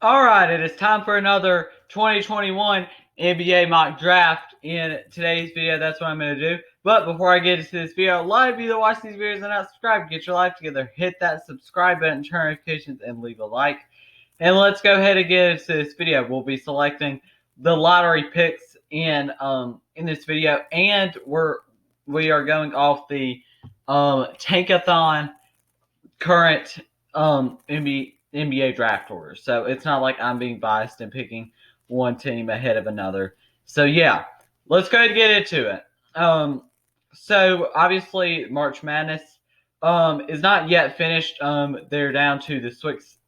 All right, it is time for another 2021 NBA mock draft. In today's video, that's what I'm going to do. But before I get into this video, a lot of you that watch these videos and not subscribed, get your life together. Hit that subscribe button, turn notifications, and leave a like. And let's go ahead and get into this video. We'll be selecting the lottery picks in this video, and we are going off the Tankathon current NBA draft order. So it's not like I'm being biased and picking one team ahead of another. So yeah, let's go ahead and get into it. So obviously March Madness is not yet finished. They're down to the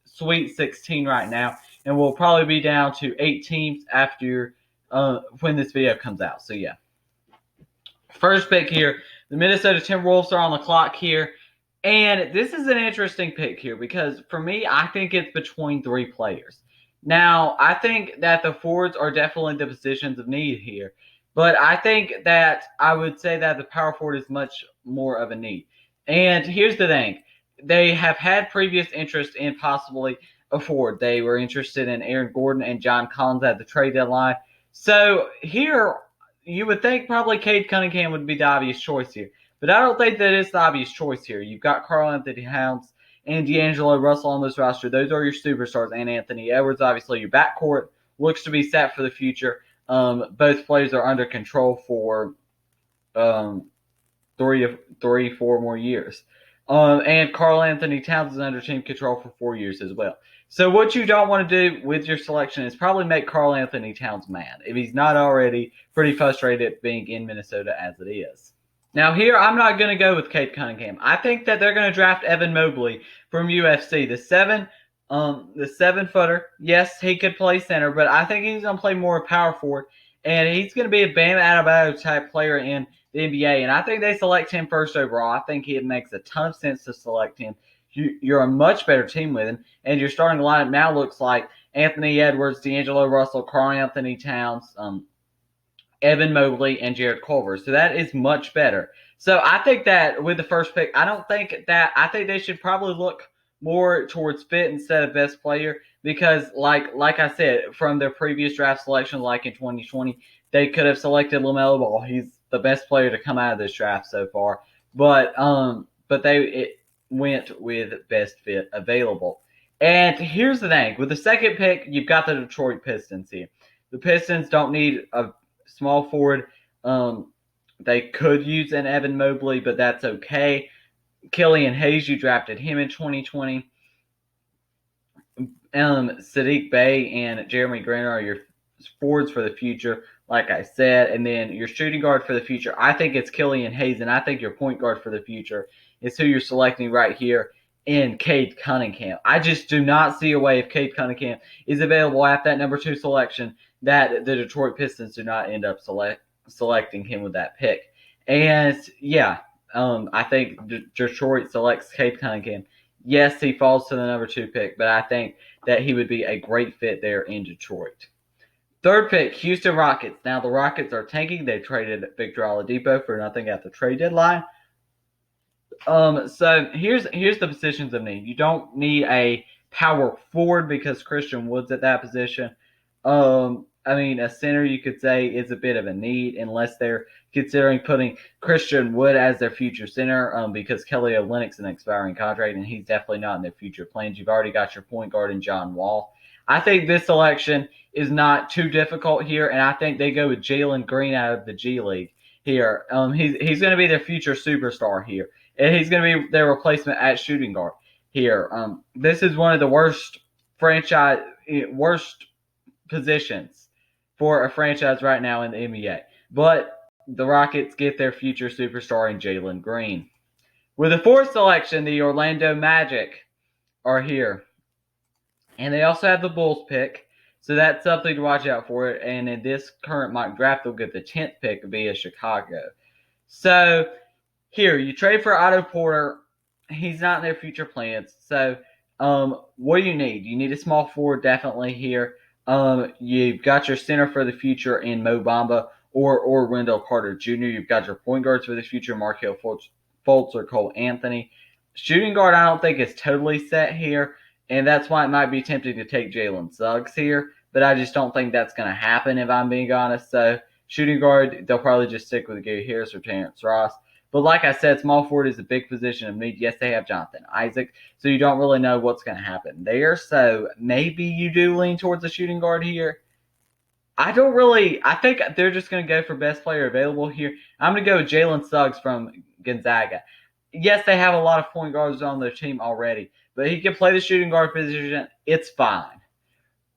Sweet 16 right now, and we'll probably be down to 8 teams after when this video comes out. So yeah, first pick here, the Minnesota Timberwolves are on the clock here. And this is an interesting pick here because for me, I think it's between three players. Now, I think that the forwards are definitely the positions of need here, but I think that I would say that the power forward is much more of a need. And here's the thing, they have had previous interest in possibly a forward. They were interested in Aaron Gordon and John Collins at the trade deadline. So here, you would think probably Cade Cunningham would be the obvious choice here. But I don't think that it's the obvious choice here. You've got Karl-Anthony Towns and D'Angelo Russell on this roster. Those are your superstars. And Anthony Edwards, obviously, your backcourt looks to be set for the future. Both players are under control for um, 4 more years. And Karl-Anthony Towns is under team control for 4 years as well. So what you don't want to do with your selection is probably make Karl-Anthony Towns mad if he's not already pretty frustrated being in Minnesota as it is. Now here, I'm not going to go with Cade Cunningham. I think that they're going to draft Evan Mobley from UFC, the 7-footer. Yes, he could play center, but I think he's going to play more power forward, and he's going to be a Bam Adebayo type player in the NBA. And I think they select him first overall. I think it makes a ton of sense to select him. You're a much better team with him, and your starting lineup now looks like Anthony Edwards, D'Angelo Russell, Karl-Anthony Towns, Evan Mobley, and Jarrett Culver. So that is much better. So I think that with the first pick, I think they should probably look more towards fit instead of best player because like I said, from their previous draft selection, like in 2020, they could have selected LaMelo Ball. He's the best player to come out of this draft so far. But they went with best fit available. And here's the thing. With the second pick, you've got the Detroit Pistons here. The Pistons don't need a small forward. They could use an Evan Mobley, but that's okay. Killian Hayes, you drafted him in 2020. Saddiq Bey and Jeremy Grant are your forwards for the future, like I said. And then your shooting guard for the future, I think it's Killian Hayes, and I think your point guard for the future is who you're selecting right here in Cade Cunningham. I just do not see a way if Cade Cunningham is available at that number 2 selection that the Detroit Pistons do not end up selecting him with that pick. And yeah, I think Detroit selects Cade Cunningham. Yes, he falls to the number 2 pick, but I think that he would be a great fit there in Detroit. Third pick, Houston Rockets. Now the Rockets are tanking. They traded Victor Oladipo for nothing at the trade deadline. So here's the positions of need. You don't need a power forward because Christian Wood's at that position. I mean, a center you could say is a bit of a need unless they're considering putting Christian Wood as their future center because Kelly Olynyk's an expiring contract and he's definitely not in their future plans. You've already got your point guard in John Wall. I think this selection is not too difficult here, and I think they go with Jalen Green out of the G League here. He's going to be their future superstar here, and he's going to be their replacement at shooting guard here. This is one of the worst positions for a franchise right now in the NBA. But the Rockets get their future superstar in Jalen Green. With the fourth selection, the Orlando Magic are here. And they also have the Bulls pick. So that's something to watch out for. And in this current mock draft, they'll get the 10th pick via Chicago. So here, you trade for Otto Porter. He's not in their future plans. So what do you need? You need a small forward definitely here. You've got your center for the future in Mo Bamba or Wendell Carter Jr. You've got your point guards for the future, Markelle Fultz or Cole Anthony. Shooting guard, I don't think is totally set here. and that's why it might be tempting to take Jalen Suggs here, but I just don't think that's going to happen if I'm being honest. So shooting guard, they'll probably just stick with Gary Harris or Terrence Ross. But like I said, small forward is a big position of need. Yes, they have Jonathan Isaac, so you don't really know what's going to happen there. So maybe you do lean towards a shooting guard here. I don't really. I think they're just going to go for best player available here. I'm going to go with Jalen Suggs from Gonzaga. Yes, they have a lot of point guards on their team already, but he can play the shooting guard position. It's fine.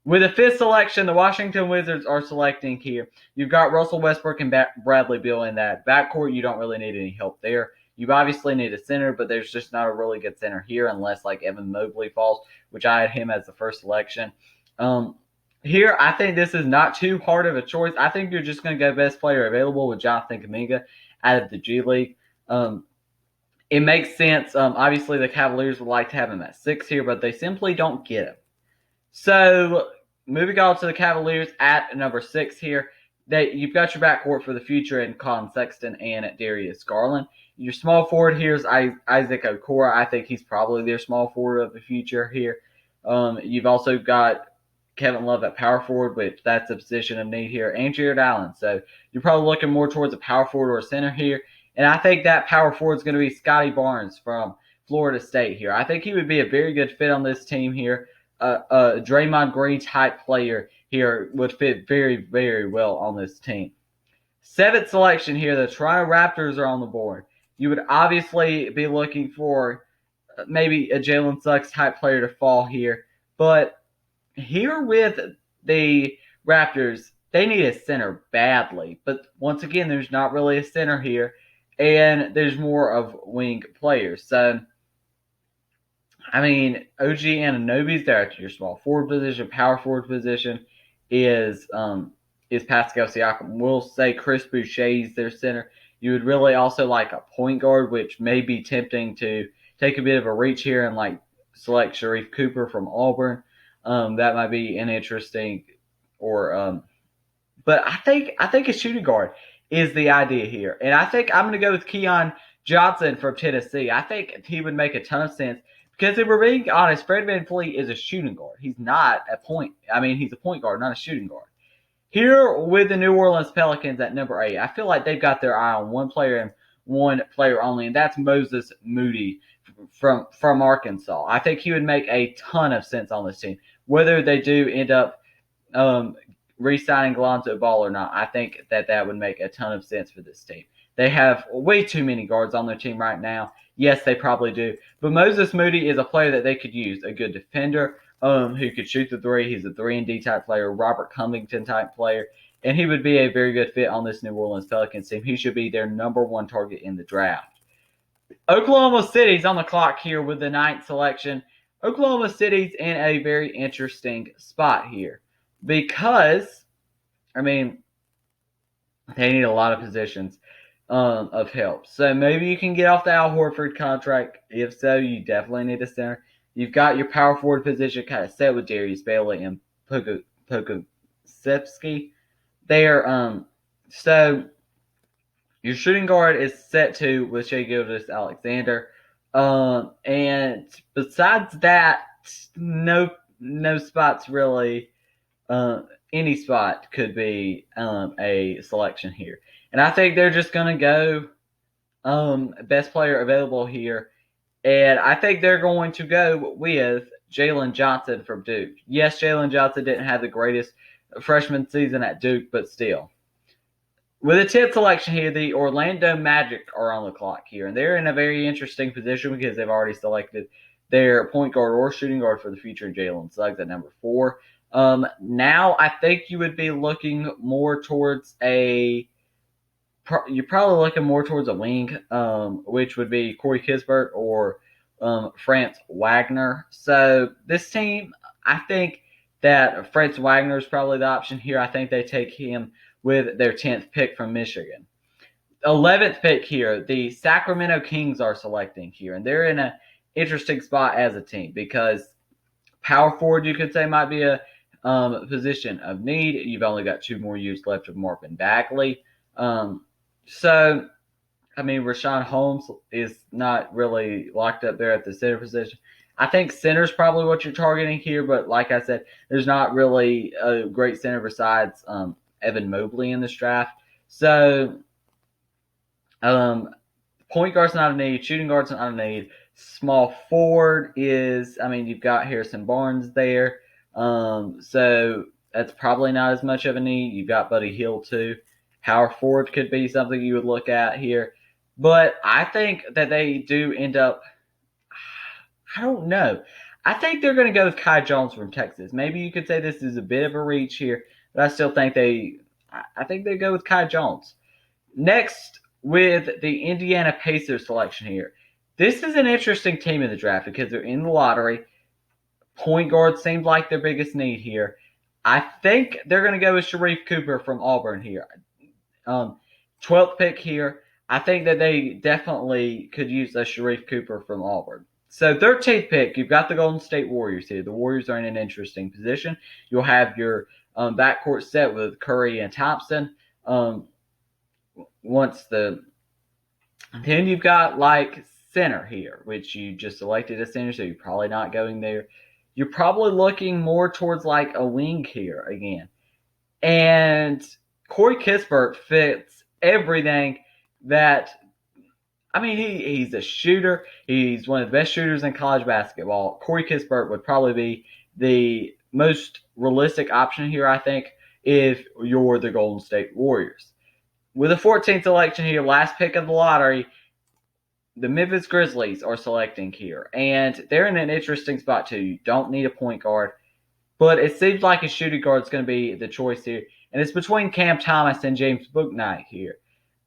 With the fifth selection, the Washington Wizards are selecting here. You've got Russell Westbrook and Bradley Beal in that backcourt. You don't really need any help there. You obviously need a center, but there's just not a really good center here unless like Evan Mobley falls, which I had him as the first selection. Here, I think this is not too hard of a choice. I think you're just going to go best player available with Jonathan Kuminga out of the G League. It makes sense. Obviously, the Cavaliers would like to have him at 6 here, but they simply don't get him. So, moving on to the Cavaliers at number 6 here, you've got your backcourt for the future in Colin Sexton and Darius Garland. Your small forward here is Isaac Okoro. I think he's probably their small forward of the future here. You've also got Kevin Love at power forward, which that's a position of need here, and Jared Allen. So you're probably looking more towards a power forward or a center here. And I think that power forward is going to be Scotty Barnes from Florida State here. I think he would be a very good fit on this team here. A Draymond Green type player here would fit very, very well on this team. 7th selection here, the Toronto Raptors are on the board. You would obviously be looking for maybe a Jalen Suggs type player to fall here. But here with the Raptors, they need a center badly. But once again, there's not really a center here. And there's more of wing players. So, I mean, OG Anunoby's there at your small forward position. Power forward position is Pascal Siakam. We'll say Chris Boucher's their center. You would really also like a point guard, which may be tempting to take a bit of a reach here and like select Sharif Cooper from Auburn. That might be an interesting, but I think a shooting guard is the idea here, and I think I'm going to go with Keon Johnson from Tennessee. I think he would make a ton of sense because if we're being honest, Fred VanVleet is a shooting guard. He's not a point. I mean, he's a point guard, not a shooting guard. Here with the New Orleans Pelicans at number 8, I feel like they've got their eye on one player and one player only, and that's Moses Moody from Arkansas. I think he would make a ton of sense on this team. Whether they do end up re-signing Lonzo Ball or not, I think that would make a ton of sense for this team. They have way too many guards on their team right now. Yes, they probably do. But Moses Moody is a player that they could use. A good defender who could shoot the three. He's a 3-and-D type player, Robert Covington type player. And he would be a very good fit on this New Orleans Pelicans team. He should be their number 1 target in the draft. Oklahoma City's on the clock here with the 9th selection. Oklahoma City's in a very interesting spot here because, I mean, they need a lot of positions of help. So maybe you can get off the Al Horford contract. If so, you definitely need a center. You've got your power forward position kind of set with Darius Bailey and Pokusevski there. So your shooting guard is set to with Shai Gilgeous-Alexander. And besides that, no spots really. Any spot could be a selection here. And I think they're just going to go best player available here. And I think they're going to go with Jalen Johnson from Duke. Yes, Jalen Johnson didn't have the greatest freshman season at Duke, but still. With the 10th selection here, the Orlando Magic are on the clock here. And they're in a very interesting position because they've already selected their point guard or shooting guard for the future, Jalen Suggs, at number 4. Now I think you would be looking more towards you're probably looking more towards a wing, which would be Corey Kispert or Franz Wagner. So this team, I think that Franz Wagner is probably the option here. I think they take him with their 10th pick from Michigan. 11th pick here, the Sacramento Kings are selecting here, and they're in an interesting spot as a team because power forward, you could say, might be a position of need. You've only got 2 more years left of Marvin Bagley. So, I mean, Rashawn Holmes is not really locked up there at the center position. I think center's probably what you're targeting here, but like I said, there's not really a great center besides Evan Mobley in this draft. So, point guard's not a need, shooting guard's not a need. Small forward is, I mean, you've got Harrison Barnes there, so that's probably not as much of a need. You've got Buddy Hield too. Power forward could be something you would look at here, but I think that they do end up. I don't know. I think they're going to go with Kai Jones from Texas. Maybe you could say this is a bit of a reach here, but I still think I think they go with Kai Jones. Next, with the Indiana Pacers selection here. This is an interesting team in the draft because they're in the lottery. Point guard seems like their biggest need here. I think they're going to go with Sharife Cooper from Auburn here. 12th pick here. I think that they definitely could use a Sharife Cooper from Auburn. So 13th pick, you've got the Golden State Warriors here. The Warriors are in an interesting position. You'll have your backcourt set with Curry and Thompson. Then you've got like center here, which you just selected a center, so you're probably not going there. You're probably looking more towards like a wing here again. And Corey Kispert fits everything that, I mean, he's a shooter. He's one of the best shooters in college basketball. Corey Kispert would probably be the most realistic option here, I think, if you're the Golden State Warriors. With the 14th selection here, last pick of the lottery, the Memphis Grizzlies are selecting here. And they're in an interesting spot, too. You don't need a point guard. But it seems like a shooting guard is going to be the choice here. And it's between Cam Thomas and James Bouknight here.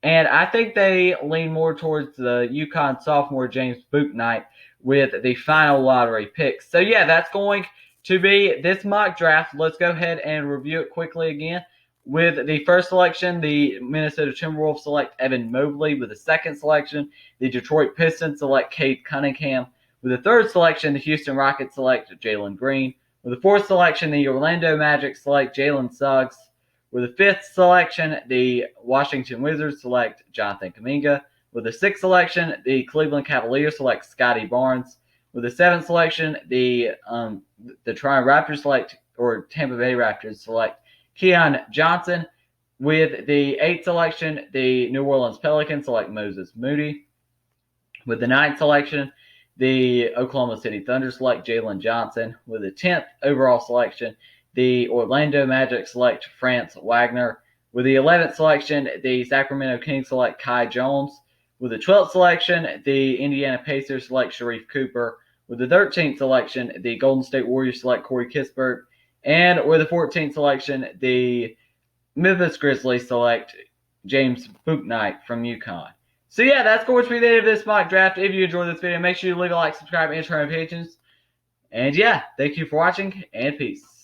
And I think they lean more towards the UConn sophomore James Bouknight with the final lottery pick. So, yeah, that's going to be this mock draft. Let's go ahead and review it quickly again. With the first selection, the Minnesota Timberwolves select Evan Mobley. With the second selection, the Detroit Pistons select Cade Cunningham. With the third selection, the Houston Rockets select Jalen Green. With the fourth selection, the Orlando Magic select Jalen Suggs. With the fifth selection, the Washington Wizards select Jonathan Kuminga. With the sixth selection, the Cleveland Cavaliers select Scotty Barnes. With the seventh selection, the Toronto Raptors Tampa Bay Raptors select Keon Johnson. With the eighth selection, the New Orleans Pelicans select Moses Moody. With the ninth selection, the Oklahoma City Thunder select Jalen Johnson. With the 10th overall selection, the Orlando Magic select Franz Wagner. With the 11th selection, the Sacramento Kings select Kai Jones. With the 12th selection, the Indiana Pacers select Sharife Cooper. With the 13th selection, the Golden State Warriors select Corey Kispert. And with the 14th selection, the Memphis Grizzlies select James Bouknight from UConn. So yeah, that's going to be the end of this mock draft. If you enjoyed this video, make sure you leave a like, subscribe, and turn on notifications. And yeah, thank you for watching, and peace.